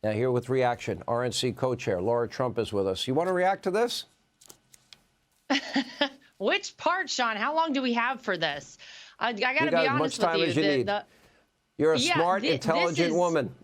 Now, here with reaction, RNC co-chair Lara Trump is with us. You want to react to this? Which part, Sean? How long do we have for this? I got to be honest with you. You got as much time as you need. You're a smart, intelligent woman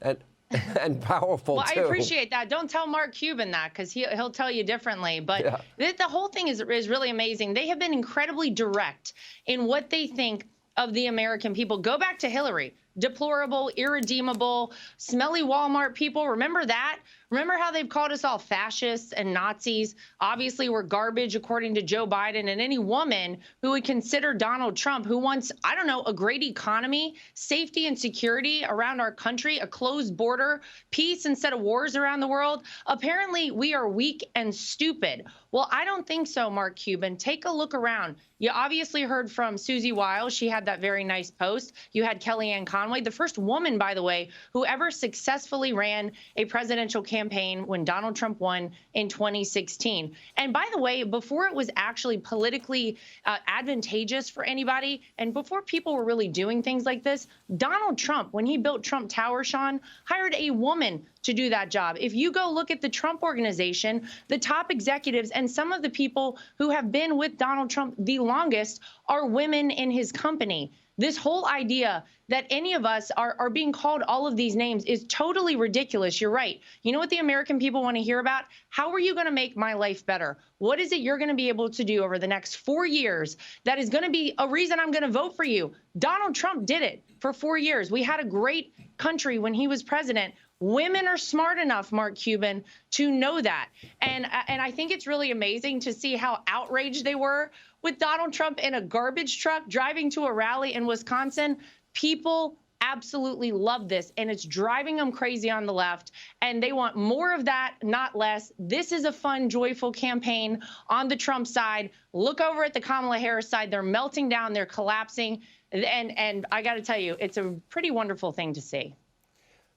and powerful, well, too. I appreciate that. Don't tell Mark Cuban that, because he'll tell you differently. But the whole thing is really amazing. They have been incredibly direct in what they think of the American people. Go back to Hillary. Deplorable, irredeemable, smelly Walmart people. Remember that? Remember how they've called us all fascists and Nazis? Obviously, we're garbage, according to Joe Biden. And any woman who would consider Donald Trump, who wants, I don't know, a great economy, safety and security around our country, a closed border, peace instead of wars around the world, apparently we are weak and stupid. Well, I don't think so, Mark Cuban. Take a look around. You obviously heard from Susie Wiles. She had that very nice post. You had Kellyanne Conway, the first woman, by the way, who ever successfully ran a presidential campaign when Donald Trump won in 2016. And by the way, before it was actually politically advantageous for anybody, and before people were really doing things like this, Donald Trump, when he built Trump Tower, Sean, hired a woman to do that job. If you go look at the Trump Organization, the top executives and some of the people who have been with Donald Trump the longest are women in his company. This whole idea that any of us are being called all of these names is totally ridiculous. You're right. You know what the American people want to hear about? How are you going to make my life better? What is it you're going to be able to do over the next 4 years that is going to be a reason I'm going to vote for you? Donald Trump did it for 4 years. We had a great country when he was president. Women are smart enough, Mark Cuban, to know that. And I think it's really amazing to see how outraged they were with Donald Trump in a garbage truck driving to a rally in Wisconsin. People absolutely love this, and it's driving them crazy on the left, and they want more of that, not less. This is a fun, joyful campaign on the Trump side. Look over at the Kamala Harris side. They're melting down. They're collapsing. And I got to tell you, it's a pretty wonderful thing to see.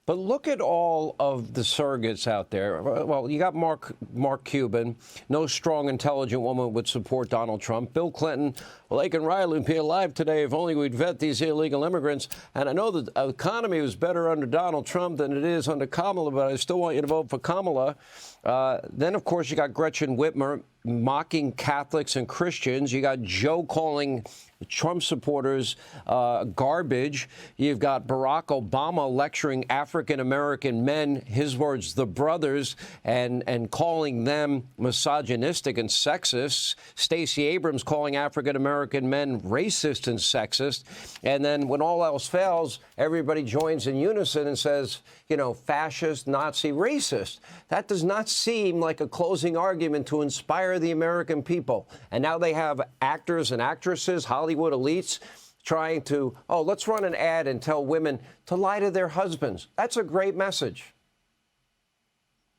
But look at all of the surrogates out there. Well, you got Mark Cuban. No strong, intelligent woman would support Donald Trump. Bill Clinton, well, Lake and Riley would be alive today if only we'd vet these illegal immigrants. And I know the economy was better under Donald Trump than it is under Kamala, but I still want you to vote for Kamala. Then, of course, you got Gretchen Whitmer mocking Catholics and Christians. You got Joe calling Trump supporters garbage. You've got Barack Obama lecturing African-American men, his words, the brothers, and calling them misogynistic and sexist. Stacey Abrams calling African-American men racist and sexist. And then when all else fails, everybody joins in unison and says, you know, fascist, Nazi, racist. That does not seem like a closing argument to inspire the American people. And now they have actors and actresses, Hollywood elites, trying to, oh, let's run an ad and tell women to lie to their husbands. That's a great message.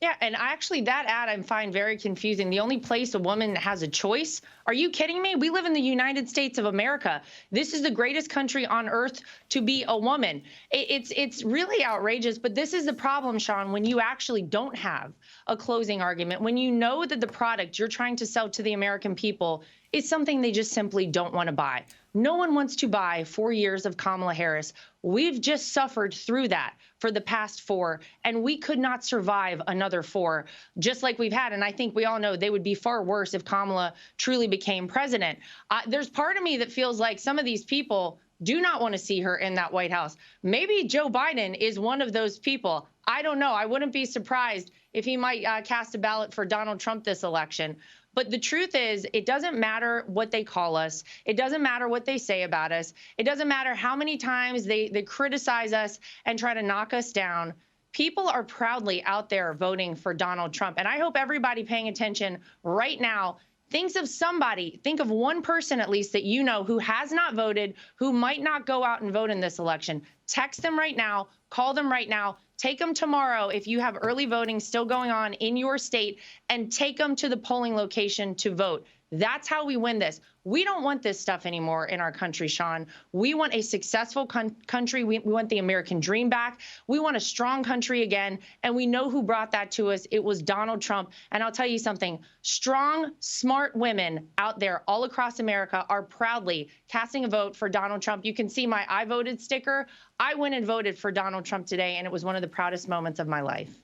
Yeah, and actually that ad I find very confusing. The only place a woman has a choice. Are you kidding me? We live in the United States of America. This is the greatest country on earth to be a woman. It's really outrageous, but this is the problem, Sean, when you actually don't have a closing argument, when you know that the product you're trying to sell to the American people is something they just simply don't want to buy. No one wants to buy 4 years of Kamala Harris. We've just suffered through that for the past 4, and we could not survive another 4, just like we've had. And I think we all know they would be far worse if Kamala truly became president. There's part of me that feels like some of these people do not want to see her in that White House. Maybe Joe Biden is one of those people. I don't know. I wouldn't be surprised if he might cast a ballot for Donald Trump this election. But the truth is, it doesn't matter what they call us. It doesn't matter what they say about us. It doesn't matter how many times they criticize us and try to knock us down. People are proudly out there voting for Donald Trump. And I hope everybody paying attention right now thinks of somebody, think of one person at least that you know who has not voted, who might not go out and vote in this election. Text them right now, call them right now, take them tomorrow if you have early voting still going on in your state, and take them to the polling location to vote. That's how we win this. We don't want this stuff anymore in our country, Sean. We want a successful country. We want the American dream back. We want a strong country again. And we know who brought that to us. It was Donald Trump. And I'll tell you something. Strong, smart women out there all across America are proudly casting a vote for Donald Trump. You can see my I voted sticker. I went and voted for Donald Trump today, and it was one of the proudest moments of my life.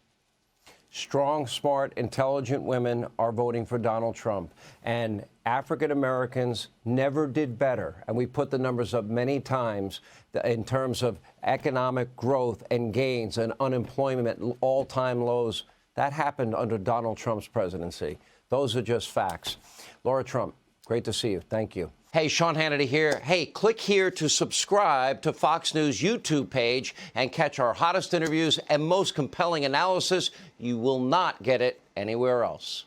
strong, smart, intelligent women are voting for Donald Trump. And African Americans never did better. And we put the numbers up many times in terms of economic growth and gains and unemployment, all-time lows. That happened under Donald Trump's presidency. Those are just facts. Lara Trump, great to see you. Thank you. Hey, Sean Hannity here. Hey, click here to subscribe to Fox News YouTube page and catch our hottest interviews and most compelling analysis. You will not get it anywhere else.